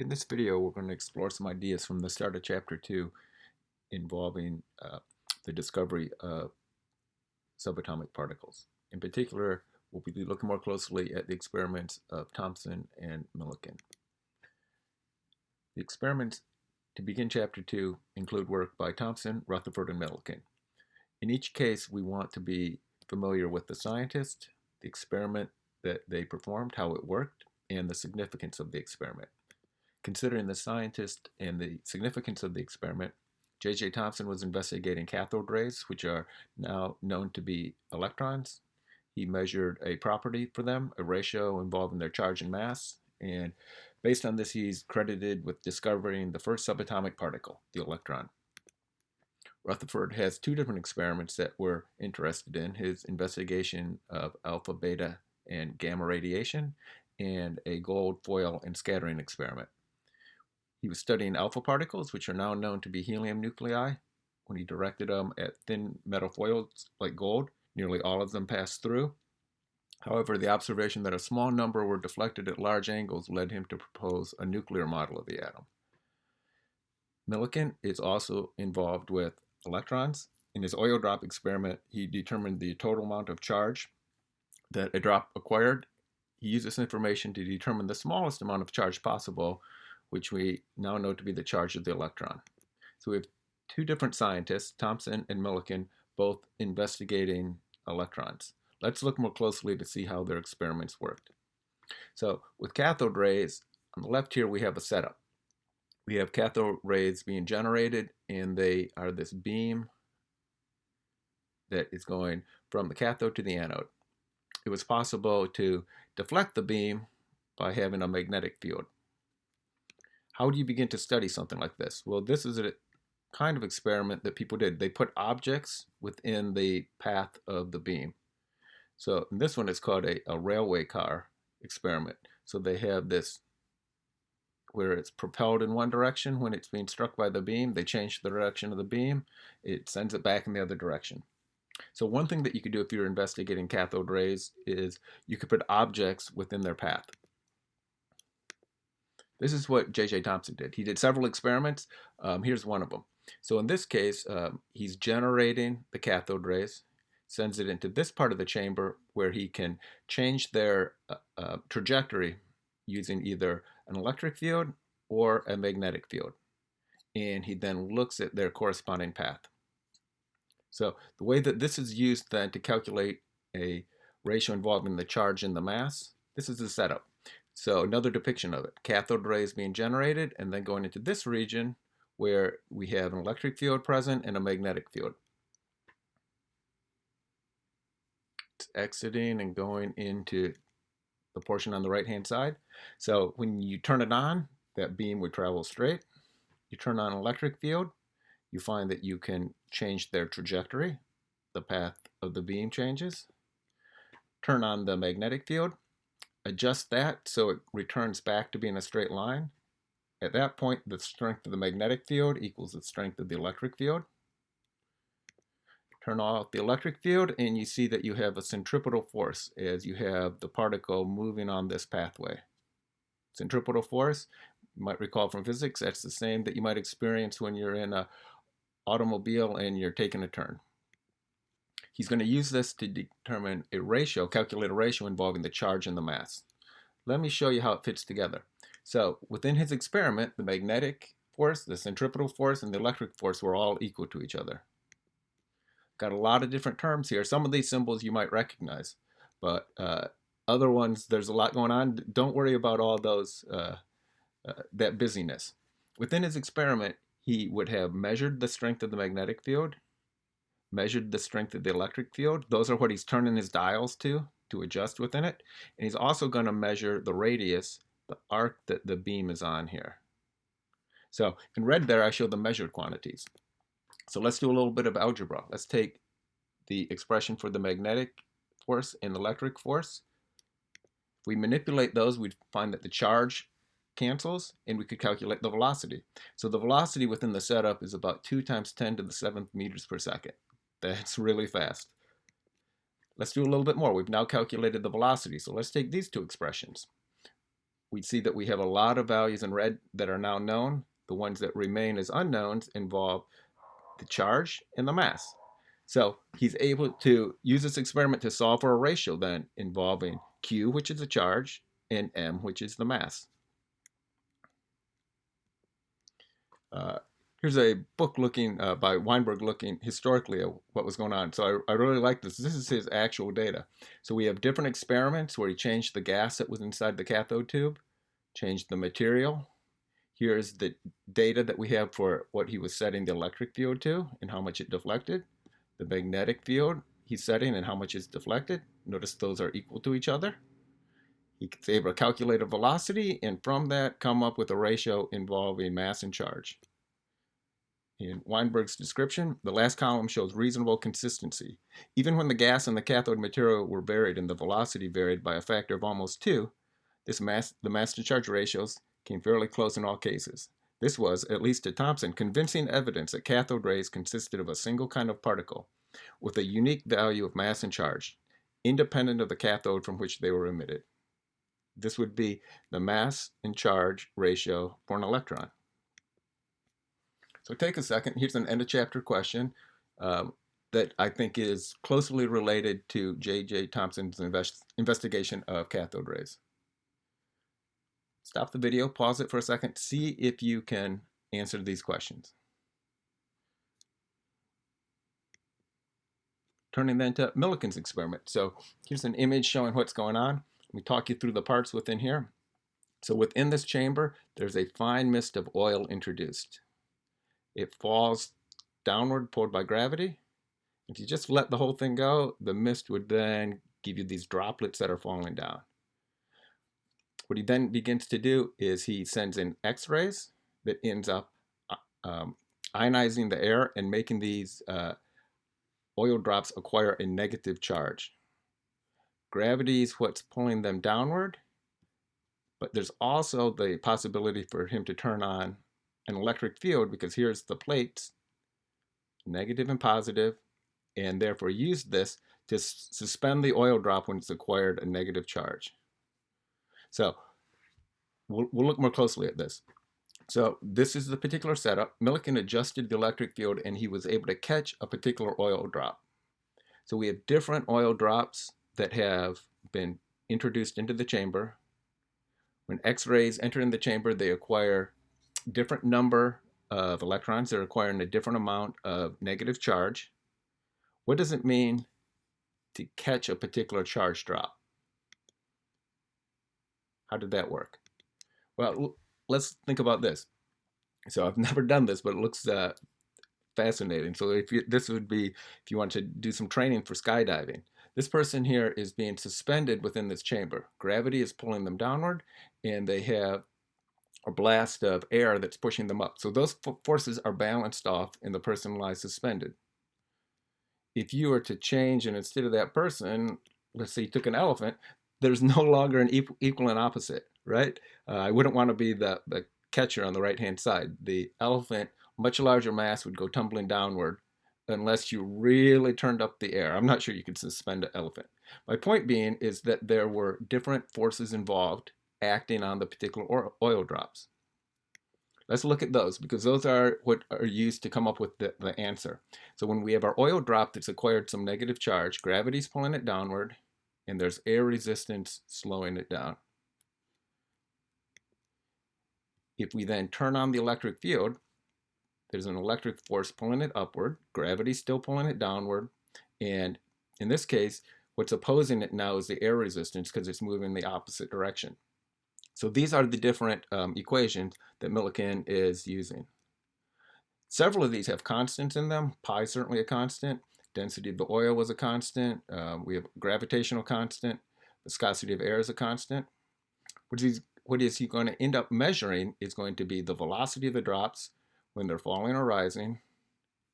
In this video, we're going to explore some ideas from the start of Chapter 2 involving the discovery of subatomic particles. In particular, we'll be looking more closely at the experiments of Thomson and Millikan. The experiments to begin Chapter 2 include work by Thomson, Rutherford, and Millikan. In each case, we want to be familiar with the scientist, the experiment that they performed, how it worked, and the significance of the experiment. Considering the scientist and the significance of the experiment, J.J. Thomson was investigating cathode rays, which are now known to be electrons. He measured a property for them, a ratio involving their charge and mass, and based on this, he's credited with discovering the first subatomic particle, the electron. Rutherford has two different experiments that we're interested in: his investigation of alpha, beta, and gamma radiation, and a gold foil and scattering experiment. He was studying alpha particles, which are now known to be helium nuclei. When he directed them at thin metal foils like gold, nearly all of them passed through. However, the observation that a small number were deflected at large angles led him to propose a nuclear model of the atom. Millikan is also involved with electrons. In his oil drop experiment, he determined the total amount of charge that a drop acquired. He used this information to determine the smallest amount of charge possible, which we now know to be the charge of the electron. So we have two different scientists, Thomson and Millikan, both investigating electrons. Let's look more closely to see how their experiments worked. So with cathode rays, on the left here we have a setup. We have cathode rays being generated, and they are this beam that is going from the cathode to the anode. It was possible to deflect the beam by having a magnetic field. How do you begin to study something like this? Well, this is a kind of experiment that people did. They put objects within the path of the beam. So this one is called a railway car experiment. So they have this where it's propelled in one direction. When it's being struck by the beam, they change the direction of the beam. It sends it back in the other direction. So one thing that you could do if you're investigating cathode rays is you could put objects within their path. This is what J.J. Thomson did. He did several experiments. Here's one of them. So in this case, he's generating the cathode rays, sends it into this part of the chamber where he can change their trajectory using either an electric field or a magnetic field. And he then looks at their corresponding path. So the way that this is used then to calculate a ratio involving the charge and the mass, this is the setup. So another depiction of it, cathode rays being generated and then going into this region where we have an electric field present and a magnetic field. It's exiting and going into the portion on the right-hand side. So when you turn it on, that beam would travel straight. You turn on an electric field, you find that you can change their trajectory. The path of the beam changes. Turn on the magnetic field, adjust that so it returns back to being a straight line. At that point, the strength of the magnetic field equals the strength of the electric field. Turn off the electric field and you see that you have a centripetal force as you have the particle moving on this pathway. Centripetal force, you might recall from physics, that's the same that you might experience when you're in an automobile and you're taking a turn. He's going to use this to determine a ratio, calculate a ratio involving the charge and the mass. Let me show you how it fits together. So within his experiment, the magnetic force, the centripetal force, and the electric force were all equal to each other. Got a lot of different terms here. Some of these symbols you might recognize, but other ones, there's a lot going on. Don't worry about all those, that busyness. Within his experiment, he would have measured the strength of the magnetic field, measured the strength of the electric field. Those are what he's turning his dials to adjust within it. And he's also going to measure the radius, the arc that the beam is on here. So in red there, I show the measured quantities. So let's do a little bit of algebra. Let's take the expression for the magnetic force and electric force. If we manipulate those, we'd find that the charge cancels and we could calculate the velocity. So the velocity within the setup is about 2 times 10 to the 7th meters per second. That's really fast. Let's do a little bit more. We've now calculated the velocity. So let's take these two expressions. we see that we have a lot of values in red that are now known. The ones that remain as unknowns involve the charge and the mass. So he's able to use this experiment to solve for a ratio then involving Q, which is the charge, and M, which is the mass. Here's a book looking by Weinberg looking historically at what was going on. So I really like this. This is his actual data. So we have different experiments where he changed the gas that was inside the cathode tube, changed the material. Here's the data that we have for what he was setting the electric field to and how much it deflected. The magnetic field he's setting and how much is deflected. Notice those are equal to each other. He's able to calculate a velocity and from that come up with a ratio involving mass and charge. In Weinberg's description, the last column shows reasonable consistency. Even when the gas and the cathode material were varied and the velocity varied by a factor of almost 2, the mass to charge ratios came fairly close in all cases. This was, at least to Thomson, convincing evidence that cathode rays consisted of a single kind of particle with a unique value of mass and charge, independent of the cathode from which they were emitted. This would be the mass and charge ratio for an electron. So take a second. Here's an end of chapter question that I think is closely related to J.J. Thomson's investigation of cathode rays. Stop the video, pause it for a second, see if you can answer these questions. Turning then to Millikan's experiment. So here's an image showing what's going on. Let me talk you through the parts within here. So within this chamber, there's a fine mist of oil introduced. It falls downward, pulled by gravity. If you just let the whole thing go, the mist would then give you these droplets that are falling down. What he then begins to do is he sends in X-rays that ends up ionizing the air and making these oil drops acquire a negative charge. Gravity is what's pulling them downward, but there's also the possibility for him to turn on an electric field because here's the plates, negative and positive, and therefore use this to suspend the oil drop when it's acquired a negative charge. So we'll look more closely at this. So this is the particular setup. Millikan adjusted the electric field and he was able to catch a particular oil drop. So we have different oil drops that have been introduced into the chamber. When X-rays enter in the chamber, they acquire different number of electrons. They're acquiring a different amount of negative charge. What does it mean to catch a particular charge drop? How did that work? Well, let's think about this. So I've never done this, but it looks fascinating. So this would be if you want to do some training for skydiving. This person here is being suspended within this chamber. Gravity is pulling them downward, and they have a blast of air that's pushing them up. So those forces are balanced off, and the person lies suspended. If you were to change, and instead of that person, let's say you took an elephant, there's no longer an equal and opposite, right? I wouldn't want to be the catcher on the right-hand side. The elephant, much larger mass, would go tumbling downward unless you really turned up the air. I'm not sure you could suspend an elephant. My point being is that there were different forces involved acting on the particular oil drops. Let's look at those because those are what are used to come up with the answer. So when we have our oil drop that's acquired some negative charge, gravity's pulling it downward, and there's air resistance slowing it down. If we then turn on the electric field, there's an electric force pulling it upward, gravity's still pulling it downward, and in this case, what's opposing it now is the air resistance because it's moving in the opposite direction. So these are the different equations that Millikan is using. Several of these have constants in them. Pi is certainly a constant. Density of the oil was a constant. We have gravitational constant. Viscosity of air is a constant. What is he going to end up measuring is going to be the velocity of the drops when they're falling or rising.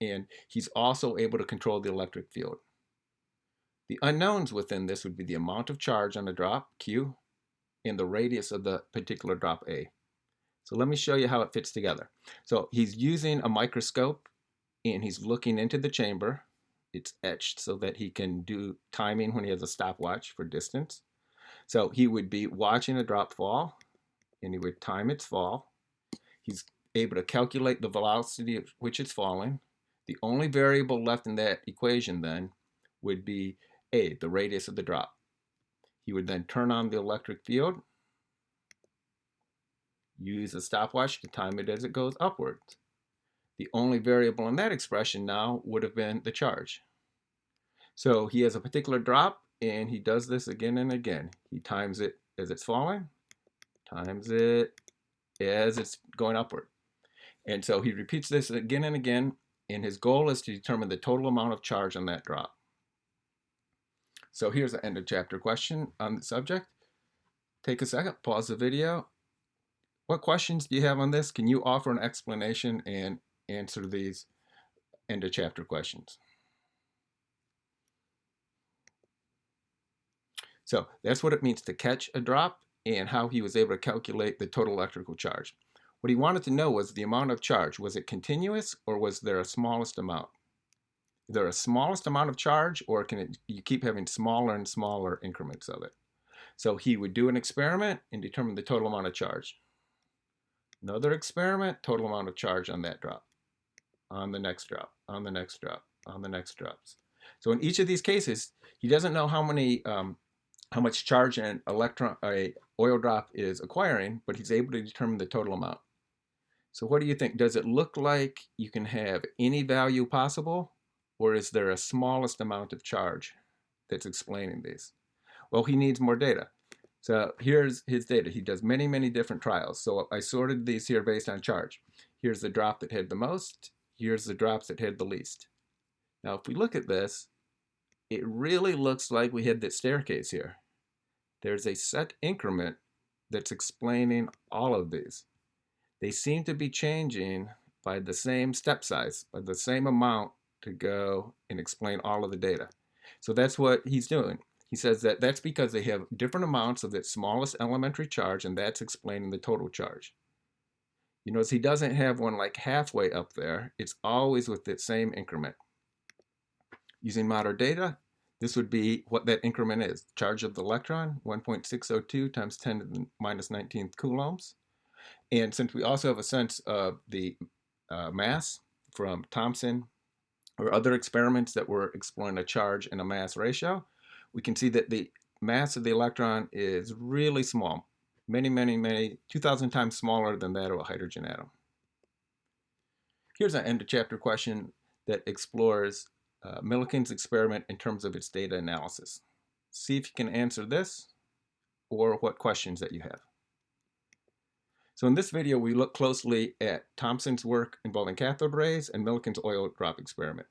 And he's also able to control the electric field. The unknowns within this would be the amount of charge on the drop, Q, and the radius of the particular drop, A. So let me show you how it fits together. So he's using a microscope and he's looking into the chamber. It's etched so that he can do timing when he has a stopwatch for distance. So he would be watching a drop fall, and he would time its fall. He's able to calculate the velocity at which it's falling. The only variable left in that equation then would be A, the radius of the drop. He would then turn on the electric field, use a stopwatch to time it as it goes upwards. The only variable in that expression now would have been the charge. So he has a particular drop, and he does this again and again. He times it as it's falling, times it as it's going upward. And so he repeats this again and again, and his goal is to determine the total amount of charge on that drop. So here's the end of chapter question on the subject. Take a second, pause the video. What questions do you have on this? Can you offer an explanation and answer these end of chapter questions? So that's what it means to catch a drop and how he was able to calculate the total electrical charge. What he wanted to know was the amount of charge. Was it continuous, or was there a smallest amount? Is there a smallest amount of charge, or you keep having smaller and smaller increments of it? So he would do an experiment and determine the total amount of charge. Another experiment, total amount of charge on that drop, on the next drop, on the next drop, on the next drops. So in each of these cases, he doesn't know how much charge an oil drop is acquiring, but he's able to determine the total amount. So what do you think? Does it look like you can have any value possible, or is there a smallest amount of charge that's explaining these? Well, he needs more data. So here's his data. He does many, many different trials. So I sorted these here based on charge. Here's the drop that had the most. Here's the drops that had the least. Now, if we look at this, it really looks like we had that staircase here. There's a set increment that's explaining all of these. They seem to be changing by the same step size, by the same amount to go and explain all of the data. So that's what he's doing. He says that that's because they have different amounts of that smallest elementary charge, and that's explaining the total charge. You notice he doesn't have one like halfway up there. It's always with that same increment. Using modern data, this would be what that increment is. Charge of the electron, 1.602 times 10 to the minus 19th coulombs. And since we also have a sense of the mass from Thomson or other experiments that were exploring a charge and a mass ratio, we can see that the mass of the electron is really small, many, 2,000 times smaller than that of a hydrogen atom. Here's an end of chapter question that explores Millikan's experiment in terms of its data analysis. See if you can answer this or what questions that you have. So in this video, we look closely at Thomson's work involving cathode rays and Millikan's oil drop experiment.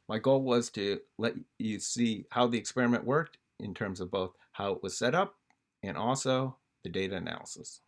My goal was to let you see how the experiment worked in terms of both how it was set up and also the data analysis.